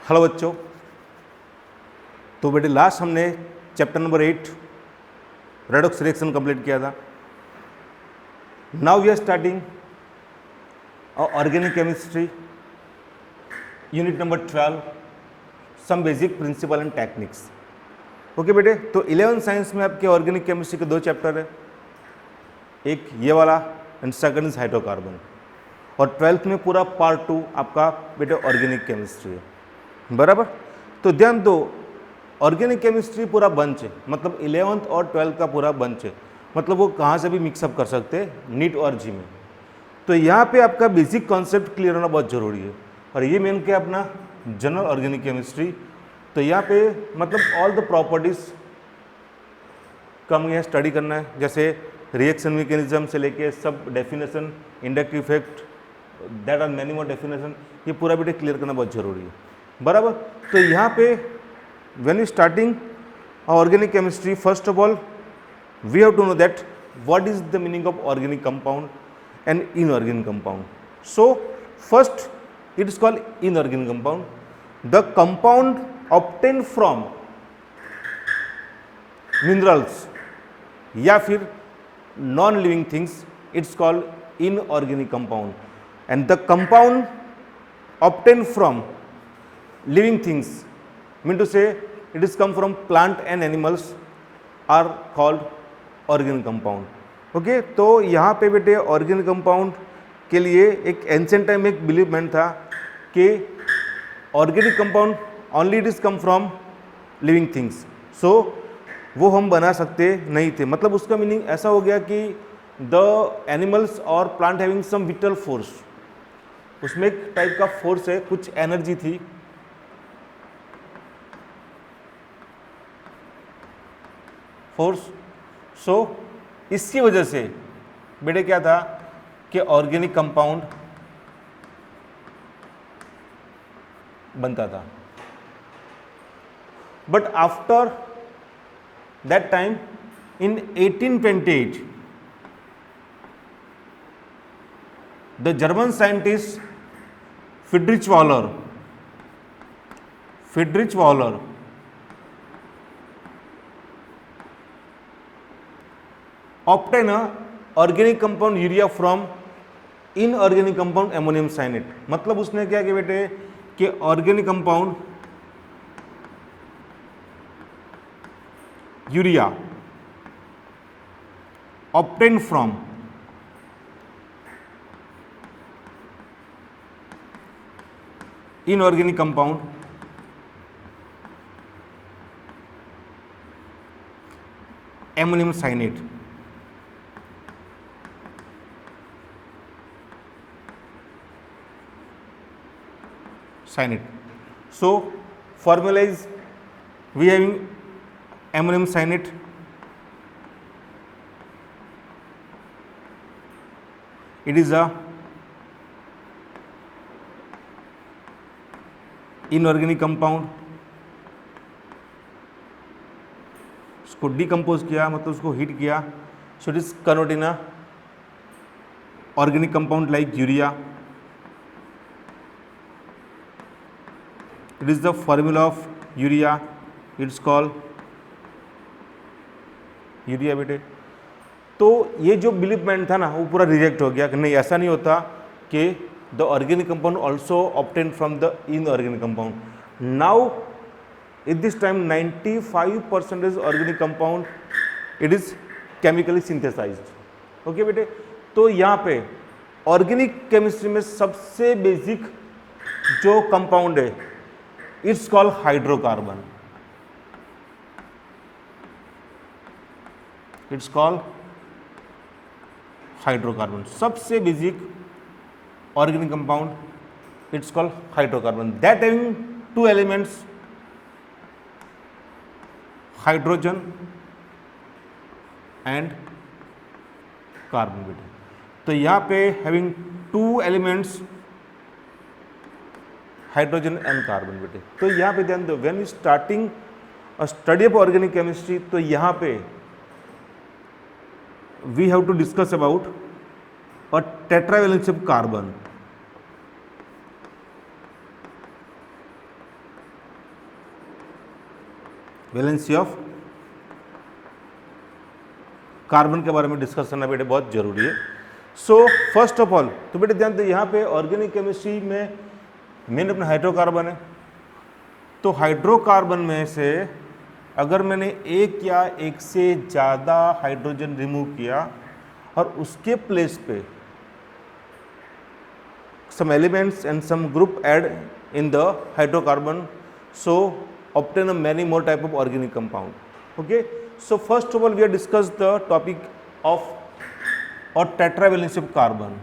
Hello बच्चों। तो बेटे लास्ट हमने chapter number 8 redox reaction complete किया था। Now we are starting organic chemistry unit number 12 some basic principle and techniques. Okay बेटे, तो 11th साइंस में आपके ऑर्गेनिक केमिस्ट्री के 2 चैप्टर है, एक ये वाला एंड सेकंड इज हाइड्रोकार्बन, और 12th में पूरा पार्ट 2 आपका बेटे ऑर्गेनिक केमिस्ट्री है, बराबर। तो ध्यान दो, ऑर्गेनिक केमिस्ट्री पूरा बंच है, मतलब 11th और 12th का पूरा बंच है, मतलब वो कहाँ से भी मिक्सअप कर सकते हैं, नीट और जी में। तो यहाँ पे आपका बेसिक कॉन्सेप्ट क्लियर होना बहुत ज़रूरी है, और ये मेन क्या अपना जनरल ऑर्गेनिक केमिस्ट्री। तो यहाँ पे मतलब ऑल द प्रॉपर्टीज कम यहाँ स्टडी करना है, जैसे रिएक्शन मैकेनिज्म से लेके सब definition, inductive effect, that are many more definition, ये पूरा बेटे क्लियर करना बहुत ज़रूरी है, बराबर। तो यहाँ पे when you starting organic chemistry, first of all we have to know that what is the meaning of organic compound and inorganic compound. So first it is called inorganic compound, the compound obtain from minerals या फिर non living things, it's called inorganic compound, and the compound obtained from living things, mean to say it is come from plant and animals, are called organic compound। Okay, तो यहाँ पे बेटे organic compound के लिए एक ancient time में एक believement था कि organic compound only it is come from living things, so वो हम बना सकते नहीं थे। मतलब उसका मीनिंग ऐसा हो गया कि द एनिमल्स और plant having some vital force, उसमें एक टाइप का फोर्स है, कुछ एनर्जी थी, फोर्स। सो इसकी वजह से बेटे क्या था कि ऑर्गेनिक कंपाउंड बनता था। But after that time in 1828 the German scientist Friedrich Wahler obtained a organic compound urea from inorganic compound ammonium cyanide। मतलब उसने क्या किया बेटे कि organic compound urea obtained from inorganic compound ammonium cyanate. So formula is we having ammonium cyanate, it is a inorganic compound. उसको decompose किया, मतलब उसको हीट किया, so it is convert in a organic compound like urea. It is the formula of urea, it's called urea बेटे। तो ये जो बिलीवमेंट था ना वो पूरा रिजेक्ट हो गया कि नहीं, ऐसा नहीं होता कि the organic compound also obtained from the inorganic compound। Now at this time 95% organic compound it is chemically synthesized। Okay बेटे, तो यहाँ पे ऑर्गेनिक केमिस्ट्री में सबसे बेसिक जो कंपाउंड है it's called hydrocarbon, it's called hydrocarbon. सबसे basic organic compound it's called hydrocarbon, that having 2 elements, hydrogen and carbon। तो यहाँ पे having 2 elements hydrogen and carbon बेटे। तो यहाँ पे ध्यान दो, when you starting a study of organic chemistry, तो यहाँ पे we have to discuss about a tetravalence of carbon। Valency of carbon के बारे में डिस्कस करना बेटे बहुत जरूरी है। सो फर्स्ट ऑफ ऑल तो बेटे ध्यान दें, यहाँ पे ऑर्गेनिक केमिस्ट्री में मेन अपना हाइड्रोकार्बन है। तो हाइड्रोकार्बन में से अगर मैंने एक या एक से ज़्यादा हाइड्रोजन रिमूव किया और उसके प्लेस पे some elements and some group add in the hydrocarbon, so obtain a many more type of organic compound. Okay, so first of all we have discussed the topic of or tetravalence of carbon.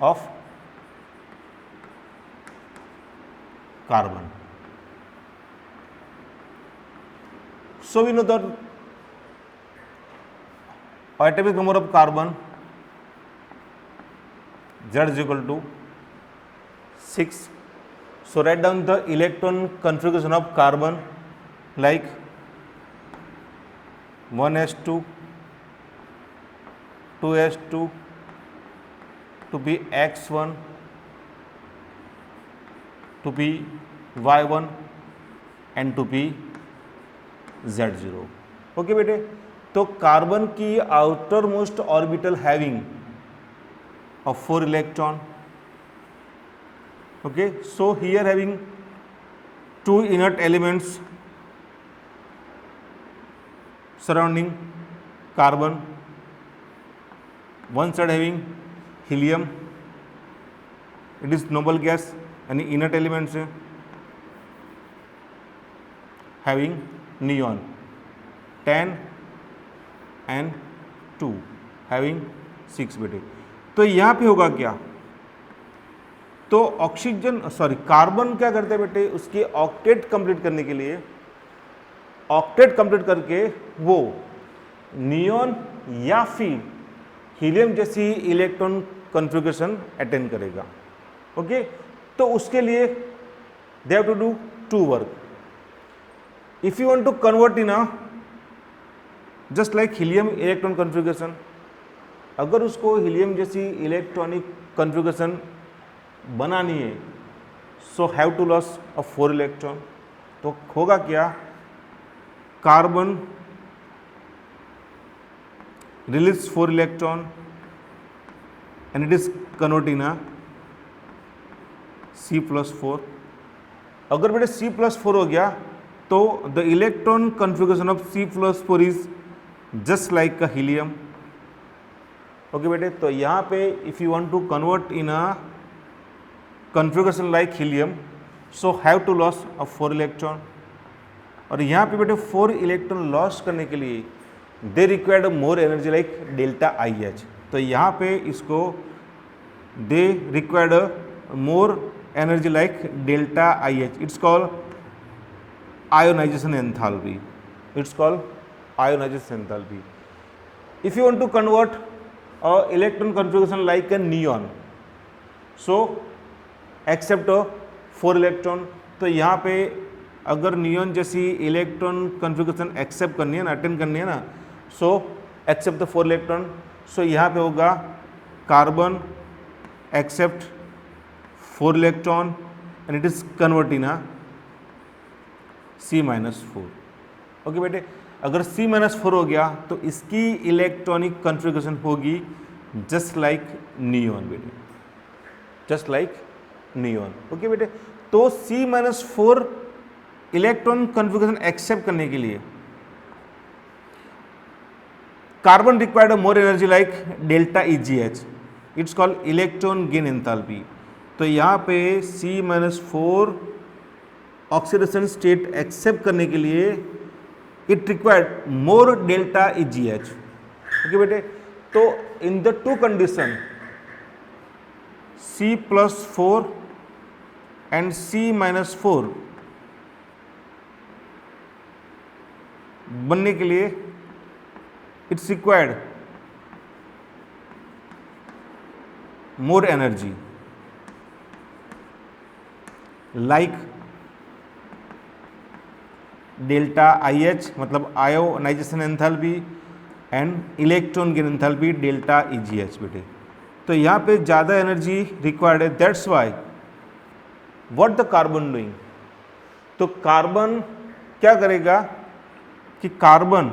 Of carbon. So we know that atomic number of carbon Z is equal to 6. So write down the electron configuration of carbon like 1s2, 2s2 to be x1 to be y1 and to be z0. Okay बेटे, तो carbon की outer most orbital having of 4 electron. Okay, so here having 2 inert elements surrounding carbon. One side having helium, it is noble gas, and inert elements having neon 10 and 2 having 6 बेटे. तो यहाँ पे होगा क्या, तो ऑक्सीजन कार्बन क्या करते हैं बेटे, उसके ऑक्टेट कंप्लीट करने के लिए ऑक्टेट कंप्लीट करके वो नियॉन या फिर हीलियम जैसी इलेक्ट्रॉन कॉन्फ़िगरेशन अटेंड करेगा. ओके, तो उसके लिए they have to do 2 work. If you want to convert in a just like helium electron configuration, अगर उसको हीलियम जैसी इलेक्ट्रॉनिक कॉन्फ़िगरेशन बनानी है, so have to loss a 4 electron. तो होगा क्या, carbon release 4 electron and it is convert in a C+4. अगर बेटे C+4 हो गया तो the electron configuration of C+4 is just like a helium. Okay बेटे, तो यहाँ पे if you want to convert in a configuration like helium, so have to loss of 4 electron. और यहाँ पे बेटे 4 इलेक्ट्रॉन लॉस करने के लिए they required more energy like delta IH. तो यहाँ पे इसको they required more energy like delta IH. It's called ionization enthalpy. It's called ionization enthalpy. If you want to convert electron configuration like a neon, so accept 4 electron. तो यहाँ पे अगर neon जैसी electron configuration accept करनी है ना, attend करनी है ना, so accept the 4 electron. So यहाँ पे होगा carbon accept 4 electron and it is convert in C-4. Okay बेटे, अगर C-4 हो गया तो इसकी इलेक्ट्रॉनिक कॉन्फ़िगरेशन होगी जस्ट लाइक नियॉन बेटे, जस्ट लाइक नियॉन. ओके बेटे, तो C-4 इलेक्ट्रॉन कॉन्फ़िगरेशन एक्सेप्ट करने के लिए carbon required more energy like delta EGH. It's called electron gain enthalpy. तो यहाँ पे C-4 ऑक्सीडेशन स्टेट एक्सेप्ट करने के लिए it required more delta EGH. Okay बेटे, तो in the 2 condition C+4 and C-4 बनने के लिए it's required more energy like delta IH, मतलब ionisation enthalpy, and electron gain enthalpy delta EgH बेटे। तो यहाँ पे ज़्यादा एनर्जी रिक्वायर्ड है, that's why what the carbon doing. तो कार्बन क्या करेगा कि कार्बन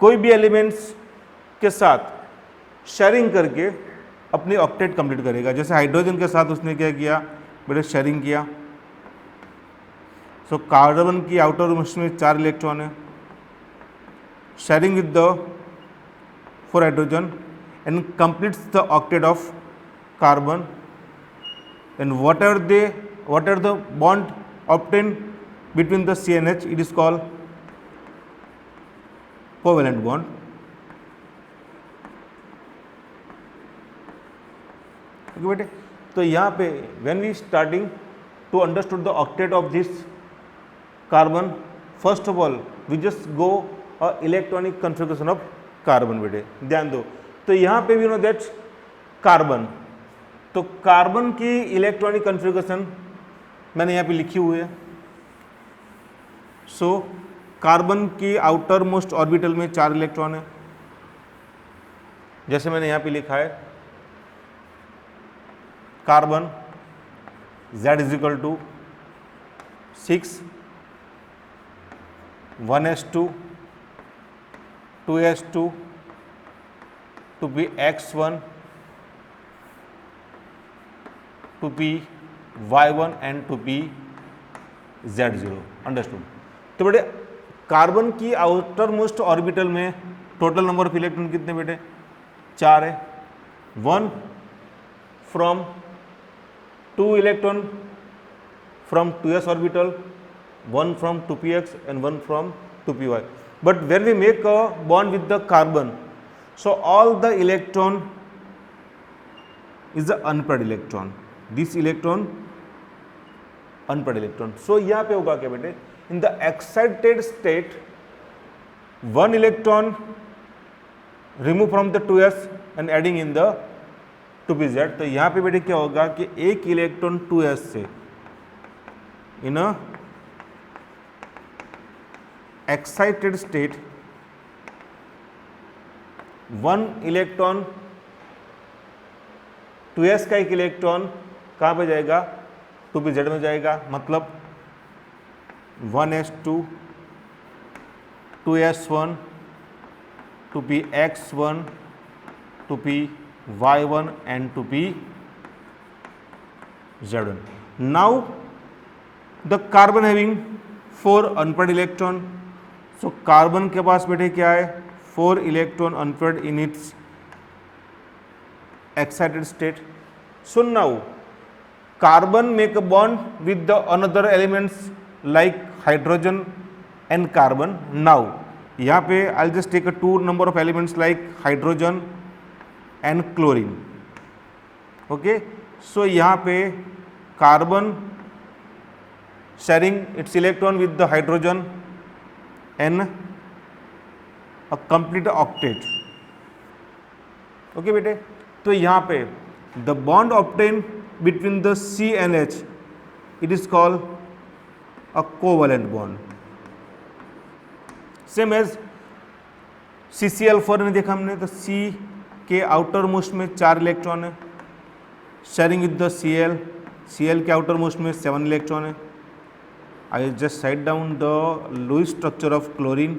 कोई भी एलिमेंट्स के साथ शेयरिंग करके अपनी ऑक्टेट कंप्लीट करेगा। जैसे हाइड्रोजन के साथ उसने क्या किया बेटे, शेयरिंग किया। सो कार्बन की आउटर मोस्ट में 4 इलेक्ट्रॉन है, sharing with the 4 hydrogen and completes the octet of carbon, and what are the bond obtained between the C and H, it is called covalent bond। okay बेटे, तो यहाँ पे when we starting to understood the octet of this carbon, first of all we just go a electronic configuration of carbon बेटे, ध्यान दो। तो यहाँ पे भी नो दैट कार्बन, तो कार्बन की इलेक्ट्रॉनिक कॉन्फ़िगरेशन मैंने यहाँ पे लिखी हुई है। सो कार्बन की आउटर मोस्ट ऑर्बिटल में 4 इलेक्ट्रॉन है, जैसे मैंने यहाँ पे लिखा है carbon Z is equal to 6 1s2 2s2 to be x1 to be y1 and to be z0, understood. तो बेटे कार्बन की आउटर मोस्ट ऑर्बिटल में टोटल नंबर ऑफ इलेक्ट्रॉन कितने बेटे, 4 है। 1 from 2 electron from 2s orbital, 1 from 2px and 1 from 2py। But when we make a bond with the carbon, so all the electron is the unpaired electron, this electron unpaired electron। so यहाँ पे होगा क्या बेटे, in the excited state 1 electron remove from the 2s and adding in the 2pz। तो यहाँ पे बेटे क्या होगा कि एक इलेक्ट्रॉन 2s से in a excited state 1 electron 2s का एक इलेक्ट्रॉन कहाँ पे जाएगा, 2pz में जाएगा। मतलब 1s2 2s1 2px1 2py1 and 2pz1। now the carbon having 4 unpaired electron, so carbon के पास बेटे क्या है, 4 electron unpaired in its excited state। so now carbon make a bond with the another elements like hydrogen and carbon। now यहाँ पे I'll just take a 2 number of elements like hydrogen and chlorine। okay, so यहाँ पे carbon sharing its electron with the hydrogen and a complete octet। Okay बेटे, तो यहाँ पे the bond obtain between the C and H, it is called a covalent bond. Same as CCl4 ने देखा हमने, तो C के आउटर मोस्ट में 4 इलेक्ट्रॉन है, शेयरिंग विद द Cl के आउटर मोस्ट में 7 इलेक्ट्रॉन है। I just write down the Lewis structure of chlorine.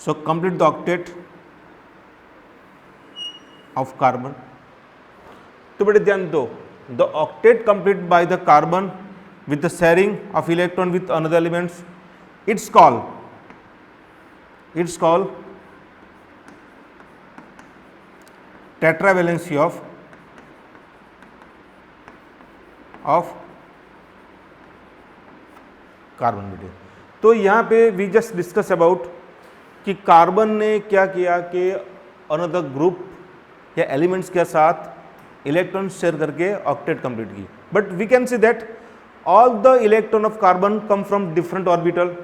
So complete the octet of carbon। तो बेटे ध्यान दो, the octet complete by the carbon with the sharing of electron with another elements, it's called tetravalency of carbon बेटे। तो यहाँ पे we just discuss about कि carbon ने क्या किया कि अनदर ग्रुप या एलिमेंट्स के साथ इलेक्ट्रॉन शेयर करके ऑक्टेट कंप्लीट की। But we can see that all the electron of carbon come from different orbital.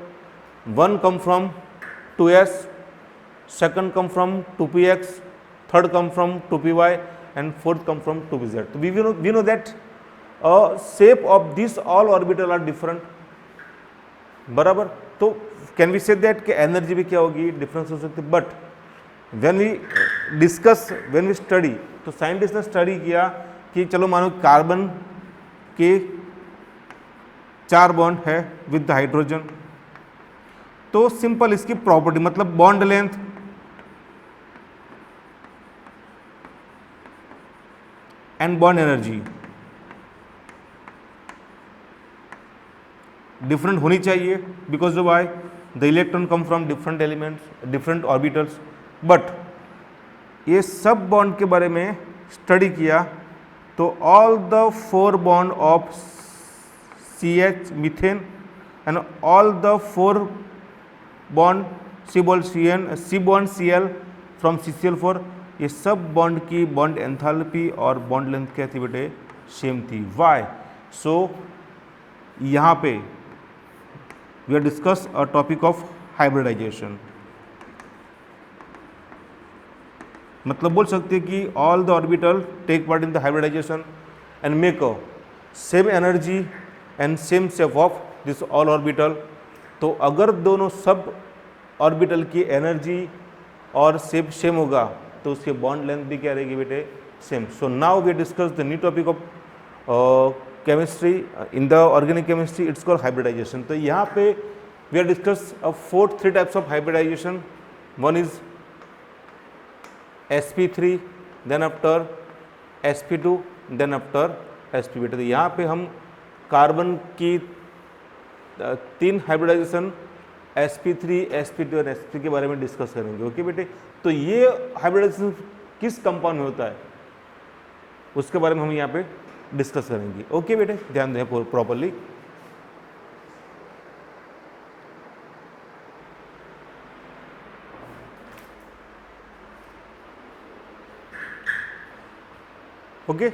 One come from 2s, second come from 2px, third come from 2py and fourth come from 2pz। तो we know that shape of this all orbital are different, बराबर। तो can we say that कि energy भी क्या होगी, difference हो सकती है। But when we discuss, when we study, तो साइंटिस्ट ने स्टडी किया कि चलो मानो कार्बन के 4 बॉन्ड है विद द हाइड्रोजन, तो सिंपल इसकी प्रॉपर्टी मतलब bond length and bond energy different होनी चाहिए, because of why the electron come from different elements, different orbitals. But ये सब बॉन्ड के बारे में स्टडी किया तो all the 4 bond of CH methane and all the 4 bond C bond Cl from CCl4, ये सब बॉन्ड की बॉन्ड एंथैल्पी और बॉन्ड लेंथ क्या थी बेटे, सेम थी। वाई? सो यहाँ पे we have discussed a topic of hybridization, मतलब बोल सकते हैं कि all the orbital take part in the hybridization and make a same energy and same shape of this all orbital। तो अगर दोनों सब ऑर्बिटल की एनर्जी और शेप सेम होगा तो उसके बॉन्ड लेंथ भी क्या रहेगी बेटे, same. So now we discuss the new topic of chemistry in the organic chemistry, it's called hybridization. तो यहाँ पे we are discuss 3 types of hybridization. One is sp3, then after sp2, then after sp बेटा। तो यहाँ पे हम carbon की 3 hybridisation sp3, sp2 और sp के बारे में डिस्कस करेंगे। ओके बेटे, तो ये हाइब्रिडाइजेशन किस कंपाउंड में होता है उसके बारे में हम यहाँ पे डिस्कस करेंगे। ओके बेटे, ध्यान दें properly. Okay,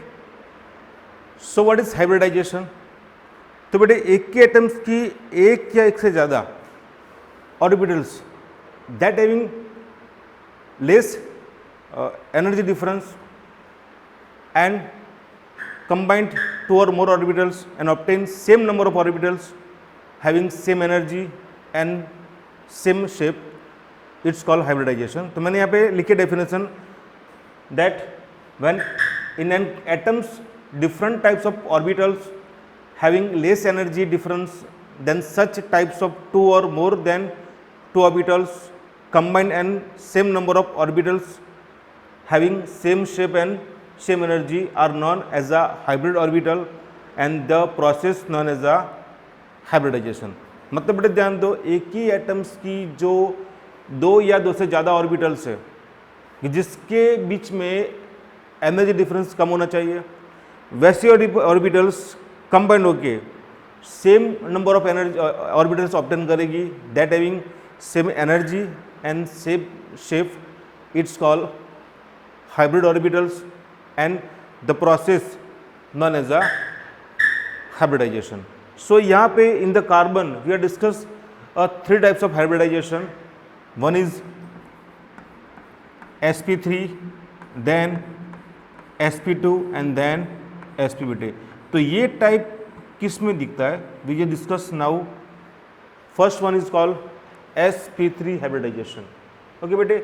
so what is hybridization? तो बेटे एक के एटम्स की एक या एक से ज़्यादा orbitals that having less energy difference and combined 2 or more orbitals and obtain same number of orbitals having same energy and same shape, it's called hybridization। तो मैंने यहाँ पे लिखे definition that when in an atoms different types of orbitals having less energy difference than such types of 2 or more than 2 orbitals combined and same number of orbitals having same shape and same energy are known as a hybrid orbital and the process known as a hybridization। मतलब बेटे ध्यान दो, एक ही atoms की जो 2 या 2 से ज़्यादा ऑर्बिटल्स है जिसके बीच में एनर्जी डिफरेंस कम होना चाहिए, वैसे ऑर्बिटल्स कंबाइंड होके same number of energy orbitals obtain करेगी that having same energy and same shape, it's called hybrid orbitals and the process known as a hybridization। So यहाँ पे in the carbon we have discussed 3 types of hybridization। One is sp3, then sp2 and then sp बेटे। तो ये type किस में दिखता है, we will discuss now। First one is called sp3 hybridization। Okay बेटे,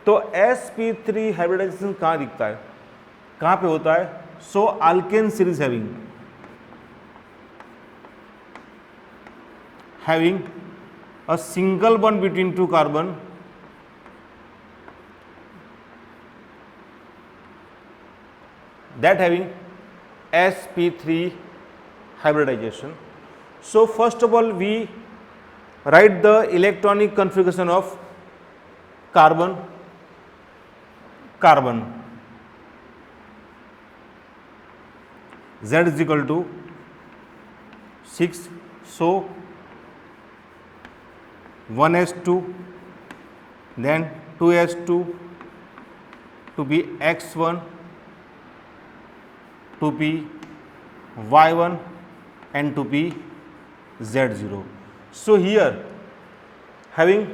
तो sp3 हाइब्रिडाइजेशन कहाँ दिखता है, कहाँ पे होता है? So alkane series having a single bond between 2 carbon that having sp3 hybridization। So first of all we write the electronic configuration of carbon Z is equal to 6, so 1s2 then 2s2 to be x1 to be y1 and to be z0। So here having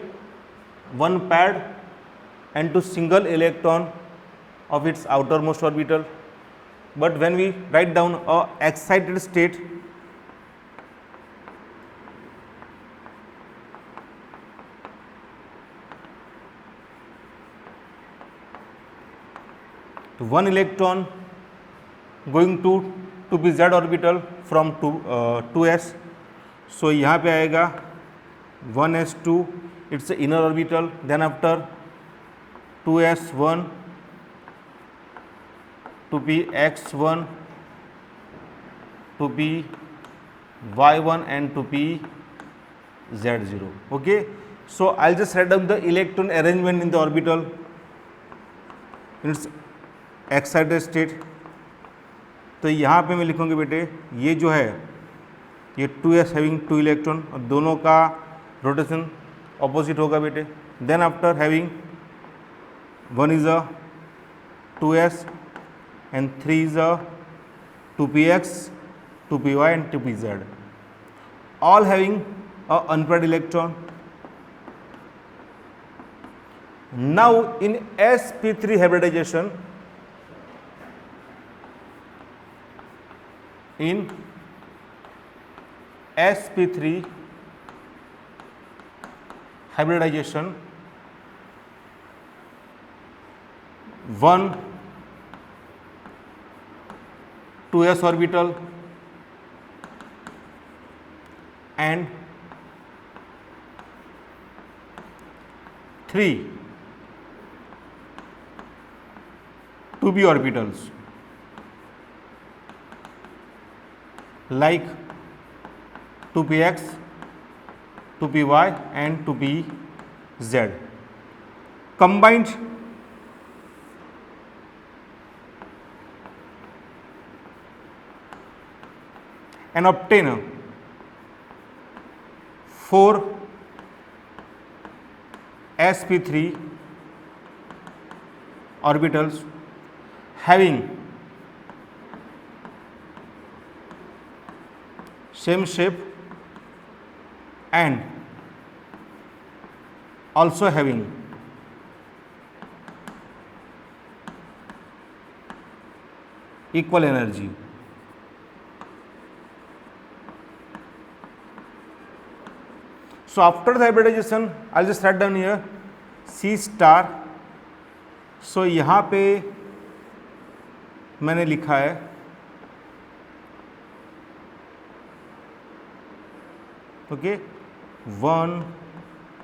one paired and 2 single electron of its outermost orbital but when we write down a excited state, one electron going to be z orbital from 2s, so यहाँ पे आएगा 1s2, it's the inner orbital, then after 2s1 to be x1 to be y1 and to be z0. Okay, so I'll just write down the electron arrangement in the orbital in its excited state. तो यहाँ पे मैं लिखूँगी बेटे, ये जो है ये 2s हैविंग 2 इलेक्ट्रॉन और दोनों का रोटेशन ऑपोजिट होगा बेटे. Then after having 1 is a 2s and 3 is a 2px, 2py and 2pz, all having a unpaired electron. Now in sp3 hybridization, in sp3 hybridization, one 2s orbital and 3 2p orbitals like 2px, 2py and 2pz combined and obtain 4 sp3 orbitals having same shape and also having equal energy. So after the hybridization, I'll just write down here C star. So यहाँ पे मैंने लिखा है okay 1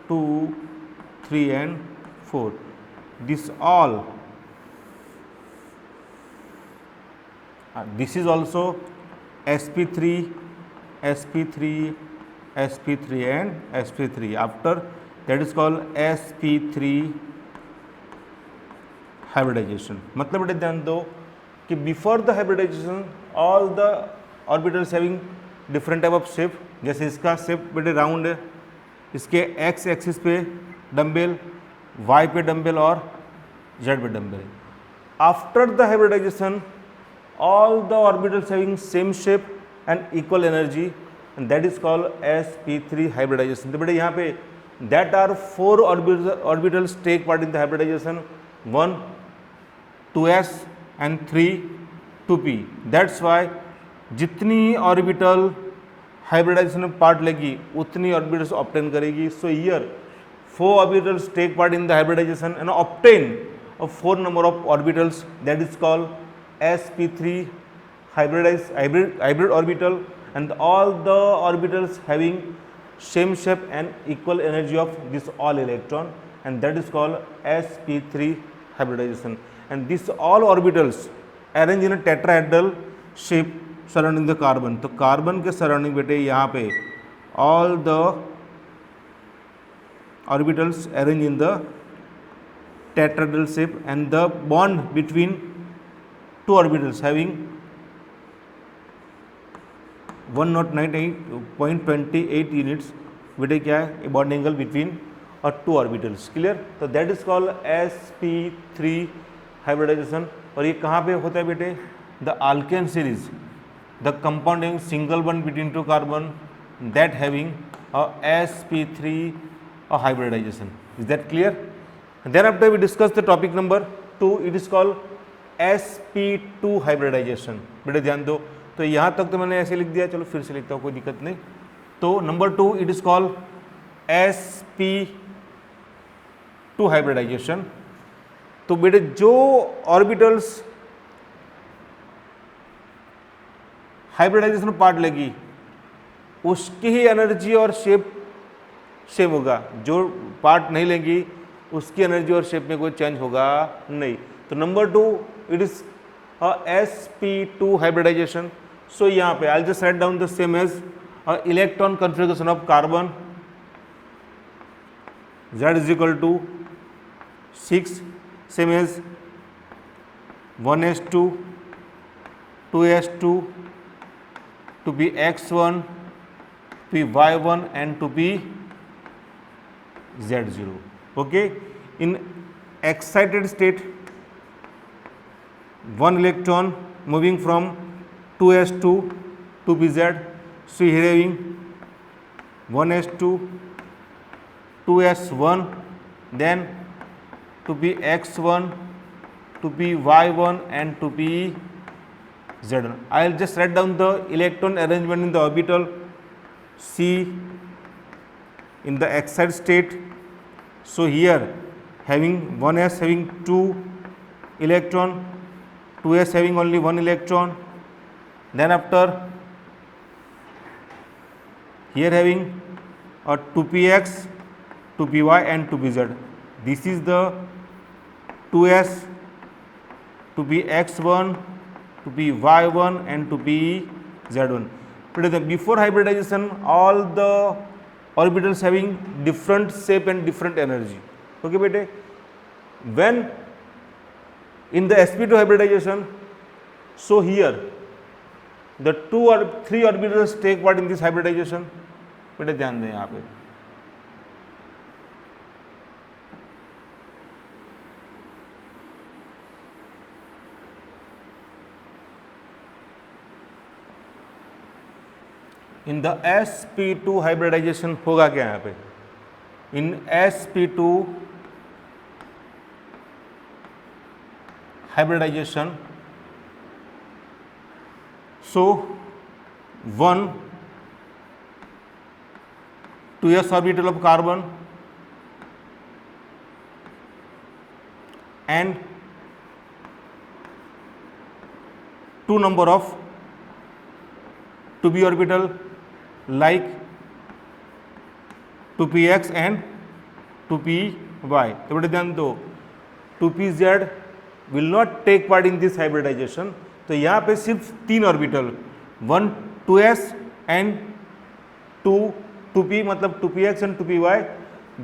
2 3 and 4. This all this is also sp3 sp3 sp3 and sp3. After that is called sp3 hybridization. मतलब बेटे ध्यान दो कि before the hybridization all the orbitals having different type of shape. जैसे इसका शेप बेटे राउंड है, इसके एक्स एक्सिस पे डम्बेल, वाई पे डम्बेल और जेड पे dumbbell. After the hybridization all the orbitals having same shape and equal energy, and that is called sp3 hybridization. तो बेटे यहाँ पे that are 4 orbitals take part in the hybridization, 1 2s and 3 2p. That's why जितनी orbital hybridisation में part लेगी उतनी orbitals obtain करेगी. So here 4 orbitals take part in the hybridization and obtain a 4 number of orbitals, that is called sp3 hybrid orbital, and all the orbitals having same shape and equal energy of this all electron, and that is called sp3 hybridization. And these all orbitals arrange in a tetrahedral shape surrounding the carbon. तो carbon के surrounding बेटे यहाँ पे all the orbitals arrange in the tetrahedral shape, and the bond between two orbitals having 109.28 units बेटे क्या है, a bond angle between और two orbitals. Clear. तो that is called sp3 hybridization. और ये कहाँ पे होता है बेटे, the alkane series, the compound having single bond between two carbon, that having sp3 hybridization. Is that clear? Thereafter we discuss the topic number 2. It is called sp2 hybridization. बेटे ध्यान दो, तो यहाँ तक तो मैंने ऐसे लिख दिया, चलो फिर से लिखता हूँ, कोई दिक्कत नहीं। तो number 2 it is called sp2 hybridization. तो बेटे जो ऑर्बिटल्स हाइब्रिडाइजेशन पार्ट लेगी उसकी ही एनर्जी और शेप सेम होगा, जो पार्ट नहीं लेंगी उसकी एनर्जी और शेप में कोई चेंज होगा नहीं। तो number 2 it is sp2 hybridization. So यहाँ पे I just write down the same as electron configuration of carbon z is equal to 6, same as 1s2 2s2 to be x1 to be y1 and to be z0. Okay, in excited state one electron moving from 2s2 to bz, so here having 1s2 2s1 then to be x1 to be y1 and to be z1. I'll just write down the electron arrangement in the orbital. C in the excited state, so here having 1s having 2 electron, 2s having only 1 electron, then after here having a 2px 2py and 2pz. This is the 2s to be x1 to be y1 and to be z1. Before hybridization all the orbitals having different shape and different energy. Okay bete, when in the sp2 hybridization, so here the 2 or 3 orbitals take part in this hybridization. bete ध्यान दें यहाँ पे, in the sp2 hybridisation होगा क्या यहाँ पे, in sp2 hybridization, so 1 2s orbital of carbon and 2 number of 2p orbital like 2px and 2py. everybody ध्यान दो, 2pz will not take part in this hybridization. तो यहाँ पे सिर्फ 3 ऑर्बिटल 1 2s and 2p मतलब 2px and 2py,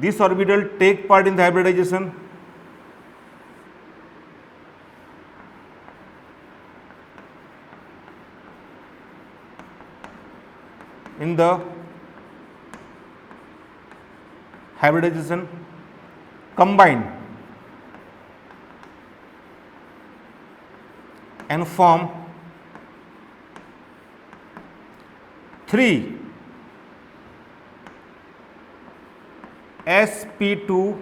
this orbital take part in the hybridization. In the hybridization combine and form 3 sp2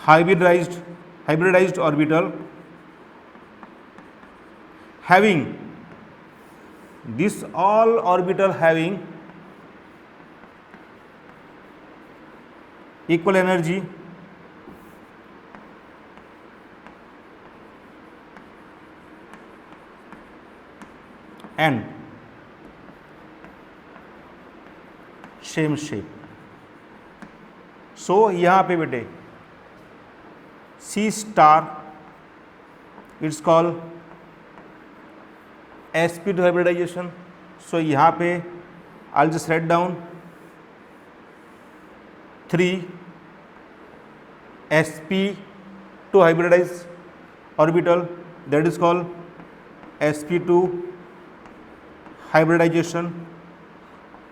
hybridized orbital having this all orbital having equal energy and same shape. So यहाँ पे बेटे C star it's called sp2 hybridization. So यहाँ पे I'll just write down 3 sp2 hybridized orbital, that is called sp2 hybridization.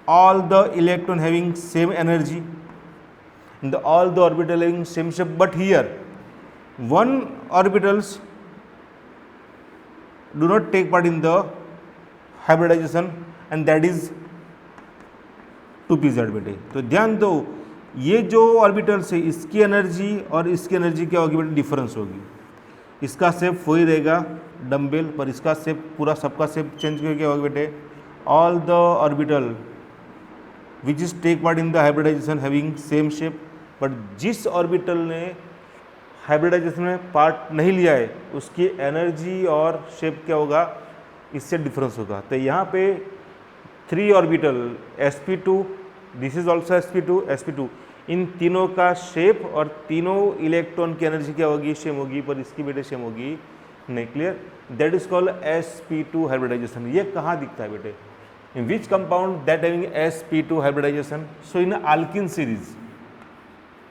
All the electron having same energy and all the orbital having same shape, but here one orbitals do not take part in the hybridization and that is 2pz बेटे. तो ध्यान दो ये जो orbitals है इसकी energy और इसकी एनर्जी क्या होगी बेटा, डिफरेंस होगी। इसका शेप वही रहेगा डम्बेल, पर इसका शेप पूरा सबका शेप चेंज करके क्या होगा बेटे, all the orbital which is take part in the hybridization having same shape. But जिस ऑर्बिटल ने हाइब्रिडाइजेशन में पार्ट नहीं लिया है उसकी एनर्जी और शेप क्या होगा, इससे डिफरेंस होगा। तो यहाँ पे 3 orbital sp2, this is also sp2, sp2, इन तीनों का शेप और तीनों इलेक्ट्रॉन की एनर्जी क्या होगी, सेम होगी, पर इसकी बेटे सेम होगी नहीं। Clear? That is called sp2 hybridization. ये कहाँ दिखता है बेटे, in which compound that having sp2 hybridization? So in alkene series,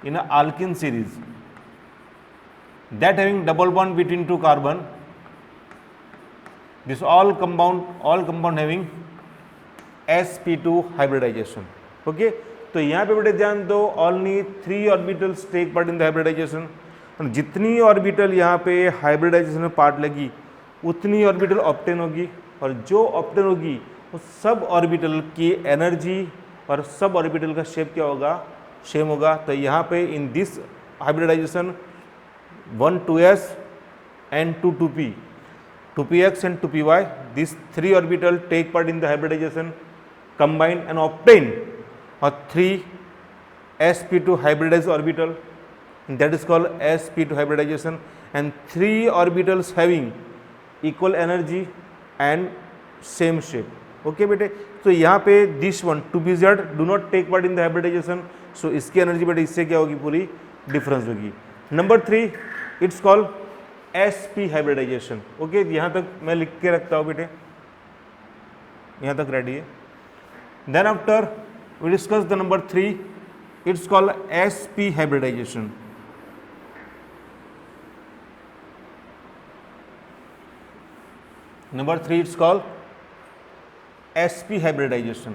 in a alkene series that having double bond between 2 carbon, this all compound having sp2 hybridization. Okay, तो यहाँ पे बेटे ध्यान दो, only 3 orbitals take part in the hybridization। जितनी orbital यहाँ पे hybridisation में पार्ट लगी उतनी ऑर्बिटल ऑप्टेन होगी, और जो ऑप्टेन होगी वो सब ऑर्बिटल की एनर्जी और सब ऑर्बिटल का शेप क्या होगा, सेम होगा। तो यहाँ पे in this hybridization 1 2s and 2 2p, 2px and 2py, these 3 orbital take part in the hybridization, combine and obtain a 3 sp2 hybridized orbital, that is called sp2 hybridization, and 3 orbitals having equal energy and same shape. Okay बेटे, तो यहाँ पे this one 2pz do not take part in the hybridization, so इसकी energy बेटे इससे क्या होगी, पूरी डिफरेंस होगी। Number 3 it's called sp hybridization. Okay, यहाँ तक मैं लिख के रखता हूँ बेटे, यहाँ तक रेडी है। Then after we discuss the number 3, it's called sp hybridization. Number 3 it's called sp hybridization.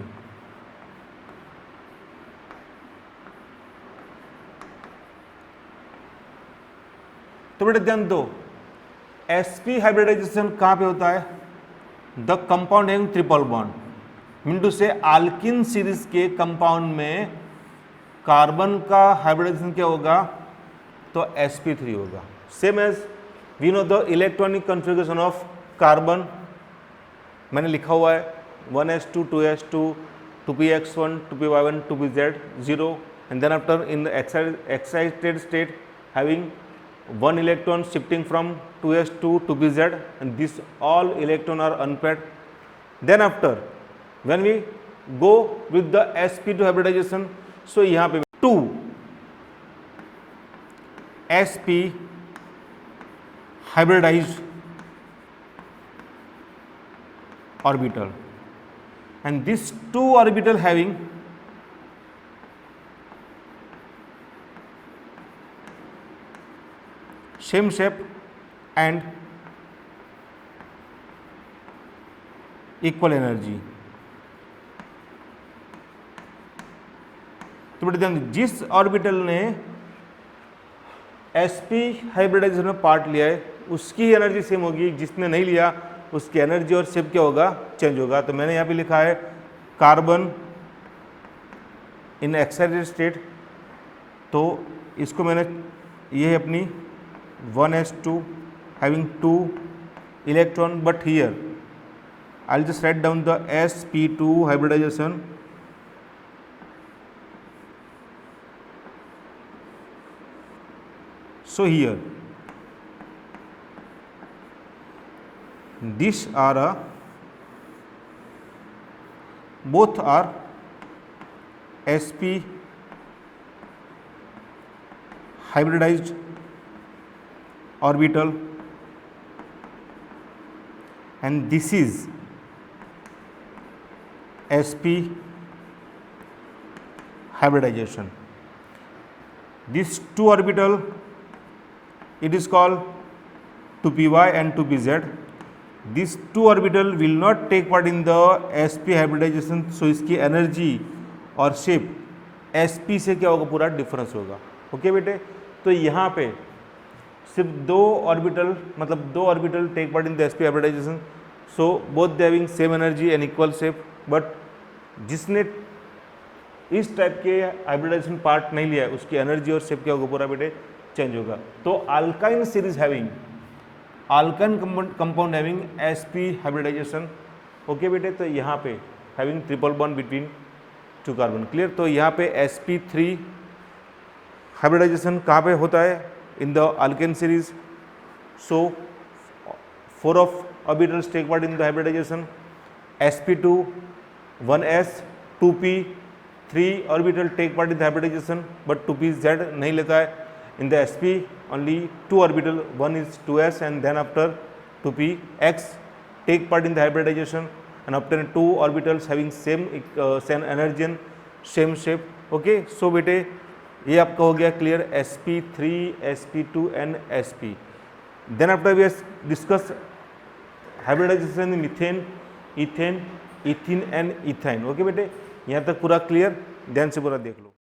तो बेटे ध्यान दो, sp हाइब्रिडाइजेशन कहां पे होता है, the compound having triple bond, mean to say alkyne series के कंपाउंड में कार्बन का हाइब्रिडाइजेशन क्या होगा, तो sp3 होगा। Same as we know the electronic configuration of carbon, मैंने लिखा हुआ है 1s2 2s2 2px1 2py1 2pz 0, and then after in the excited state having 1 electron shifting from 2s2 to pz, and this all electron are unpaired. Then after when we go with the sp2 hybridization, so यहाँ पे 2 sp hybridized orbital, and this 2 orbital having same shape and equal energy। तो बेटे ध्यान, जिस orbital ने sp hybridisation में part लिया है उसकी ही एनर्जी सेम होगी, जिसने नहीं लिया उसकी एनर्जी और शेप क्या होगा, चेंज होगा। तो मैंने यहाँ पे लिखा है कार्बन इन एक्साइटेड स्टेट, तो इसको मैंने, ये है अपनी 1s2 having 2 electron, but here I'll just write down the sp2 hybridization, so here these are both are sp hybridized orbital, and this is sp hybridization. These 2 orbital, it is called 2py and 2pz. These 2 orbital will not take part in the sp hybridization, so इसकी energy और shape sp से क्या होगा, पूरा difference होगा। Okay बेटे, तो यहाँ पे सिर्फ 2 ऑर्बिटल, मतलब 2 orbital take part in the sp hybridization, so both they having same energy and equal shape, but जिसने इस टाइप के हाइब्रिडाइजेशन पार्ट नहीं लिया है उसकी एनर्जी और शेप क्या होगा पूरा बेटे चेंज होगा। तो alkyne series having alkyne compound having sp hybridization. Okay बेटे, तो यहाँ पे having triple bond between 2 carbon, clear. तो यहाँ पे sp3 हाइब्रिडाइजेशन कहाँ पे होता है in the alkane series. So 4 of orbitals take part in the hybridization, sp2 1s 2p 3 orbital take part in the hybridization but 2pz नहीं लेता है। in the sp only 2 orbital, one is 2s and then after 2px take part in the hybridization and obtain 2 orbitals having same energy and same shape। okay, so बेटे ये आपका हो गया clear sp3 sp2 and sp। then after we have discussed hybridization in methane, ethane, ethene and ethine। okay बेटे, यहाँ तक पूरा clear, ध्यान से पूरा देख लो।